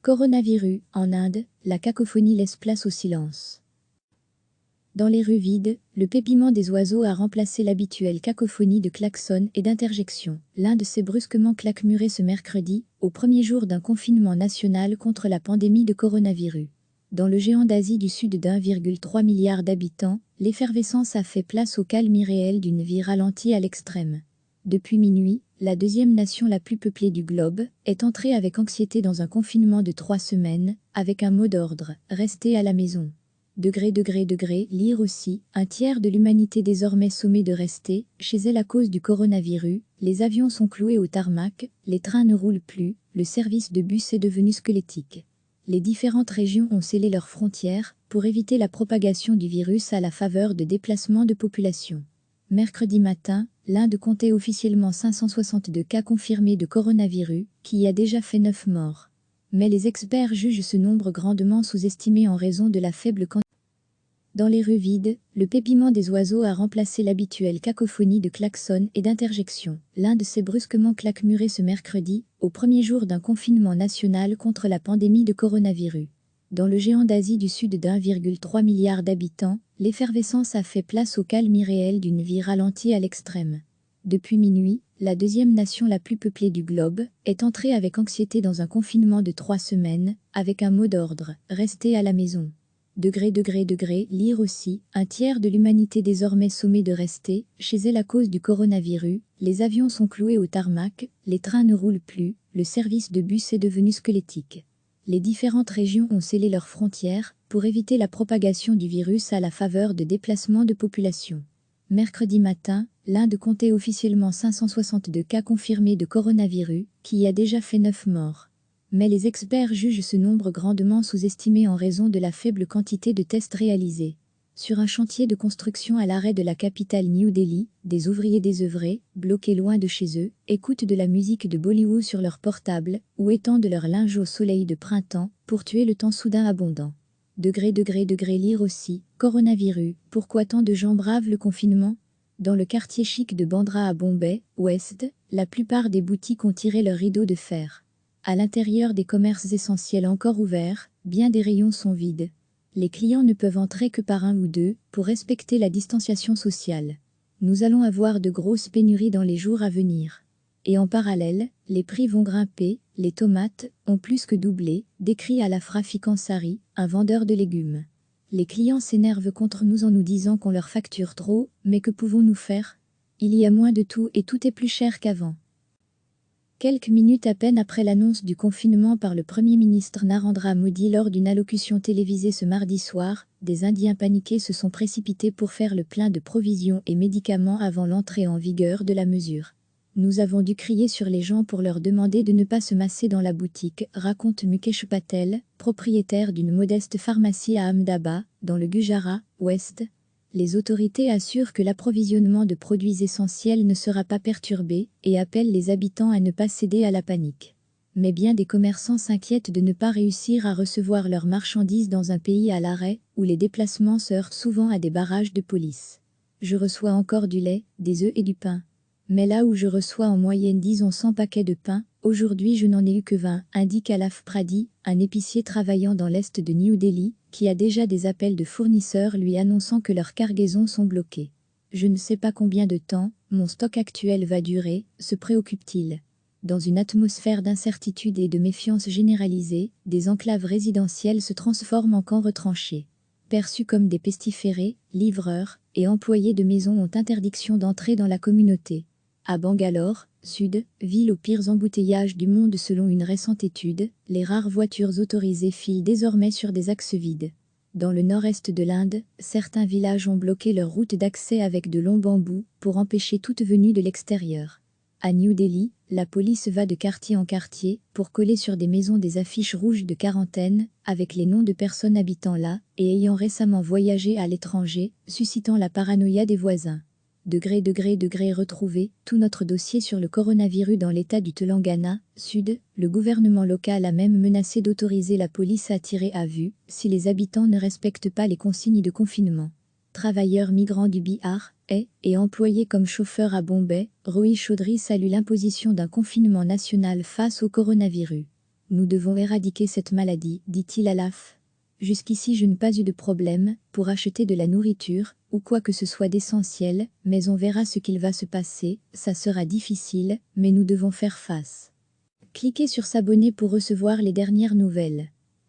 Coronavirus, en Inde, la cacophonie laisse place au silence. Dans les rues vides, le pépiment des oiseaux a remplacé l'habituelle cacophonie de klaxons et d'interjections. L'Inde s'est brusquement claquemurée ce mercredi, au premier jour d'un confinement national contre la pandémie de coronavirus. Dans le géant d'Asie du Sud d'1,3 milliard d'habitants, l'effervescence a fait place au calme irréel d'une vie ralentie à l'extrême. Depuis minuit, la deuxième nation la plus peuplée du globe est entrée avec anxiété dans un confinement de 3 semaines, avec un mot d'ordre: restez à la maison. Lire aussi, un tiers de l'humanité désormais sommée de rester chez elle à cause du coronavirus, les avions sont cloués au tarmac, les trains ne roulent plus, le service de bus est devenu squelettique. Les différentes régions ont scellé leurs frontières pour éviter la propagation du virus à la faveur de déplacements de population. Mercredi matin, l'Inde comptait officiellement 562 cas confirmés de coronavirus, qui a déjà fait 9 morts. Mais les experts jugent ce nombre grandement sous-estimé en raison de la faible quantité. Dans les rues vides, le pépiment des oiseaux a remplacé l'habituelle cacophonie de klaxons et d'interjections. L'Inde s'est brusquement claquemurée ce mercredi, au premier jour d'un confinement national contre la pandémie de coronavirus. Dans le géant d'Asie du Sud d'1,3 milliard d'habitants, l'effervescence a fait place au calme irréel d'une vie ralentie à l'extrême. Depuis minuit, la deuxième nation la plus peuplée du globe est entrée avec anxiété dans un confinement de 3 semaines, avec un mot d'ordre: restez à la maison. Lire aussi, un tiers de l'humanité désormais sommée de rester chez elle à cause du coronavirus, les avions sont cloués au tarmac, les trains ne roulent plus, le service de bus est devenu squelettique. Les différentes régions ont scellé leurs frontières pour éviter la propagation du virus à la faveur de déplacements de population. Mercredi matin, l'Inde comptait officiellement 562 cas confirmés de coronavirus, qui a déjà fait 9 morts. Mais les experts jugent ce nombre grandement sous-estimé en raison de la faible quantité de tests réalisés. Sur un chantier de construction à l'arrêt de la capitale New Delhi, des ouvriers désœuvrés, bloqués loin de chez eux, écoutent de la musique de Bollywood sur leur portable ou étendent leur linge au soleil de printemps pour tuer le temps soudain abondant. Lire aussi, coronavirus, pourquoi tant de gens bravent le confinement? Dans le quartier chic de Bandra à Bombay, Ouest, la plupart des boutiques ont tiré leurs rideaux de fer. À l'intérieur des commerces essentiels encore ouverts, bien des rayons sont vides. Les clients ne peuvent entrer que par un ou deux pour respecter la distanciation sociale. Nous allons avoir de grosses pénuries dans les jours à venir. Et en parallèle, les prix vont grimper, les tomates ont plus que doublé, décrit Alafrafiq Ansari, un vendeur de légumes. Les clients s'énervent contre nous en nous disant qu'on leur facture trop, mais que pouvons-nous faire? Il y a moins de tout et tout est plus cher qu'avant. Quelques minutes à peine après l'annonce du confinement par le Premier ministre Narendra Modi lors d'une allocution télévisée ce mardi soir, des Indiens paniqués se sont précipités pour faire le plein de provisions et médicaments avant l'entrée en vigueur de la mesure. Nous avons dû crier sur les gens pour leur demander de ne pas se masser dans la boutique, raconte Mukesh Patel, propriétaire d'une modeste pharmacie à Ahmedabad, dans le Gujarat, Ouest. Les autorités assurent que l'approvisionnement de produits essentiels ne sera pas perturbé et appellent les habitants à ne pas céder à la panique. Mais bien des commerçants s'inquiètent de ne pas réussir à recevoir leurs marchandises dans un pays à l'arrêt où les déplacements se heurtent souvent à des barrages de police. Je reçois encore du lait, des œufs et du pain. Mais là où je reçois en moyenne disons 100 paquets de pain, aujourd'hui je n'en ai eu que 20, indique Alaf Pradi, un épicier travaillant dans l'est de New Delhi, qui a déjà des appels de fournisseurs lui annonçant que leurs cargaisons sont bloquées. Je ne sais pas combien de temps mon stock actuel va durer, se préoccupe-t-il. Dans une atmosphère d'incertitude et de méfiance généralisée, des enclaves résidentielles se transforment en camps retranchés. Perçus comme des pestiférés, livreurs et employés de maison ont interdiction d'entrer dans la communauté. À Bangalore, Sud, ville aux pires embouteillages du monde selon une récente étude, les rares voitures autorisées filent désormais sur des axes vides. Dans le nord-est de l'Inde, certains villages ont bloqué leurs routes d'accès avec de longs bambous pour empêcher toute venue de l'extérieur. À New Delhi, la police va de quartier en quartier pour coller sur des maisons des affiches rouges de quarantaine avec les noms de personnes habitant là et ayant récemment voyagé à l'étranger, suscitant la paranoïa des voisins. Retrouver tout notre dossier sur le coronavirus dans l'état du Telangana, Sud, le gouvernement local a même menacé d'autoriser la police à tirer à vue si les habitants ne respectent pas les consignes de confinement. Travailleur migrant du Bihar, et employé comme chauffeur à Bombay, Rohit Chaudhry salue l'imposition d'un confinement national face au coronavirus. Nous devons éradiquer cette maladie, dit-il à l'AF. Jusqu'ici je n'ai pas eu de problème pour acheter de la nourriture ou quoi que ce soit d'essentiel, mais on verra ce qu'il va se passer, ça sera difficile, mais nous devons faire face. Cliquez sur s'abonner pour recevoir les dernières nouvelles.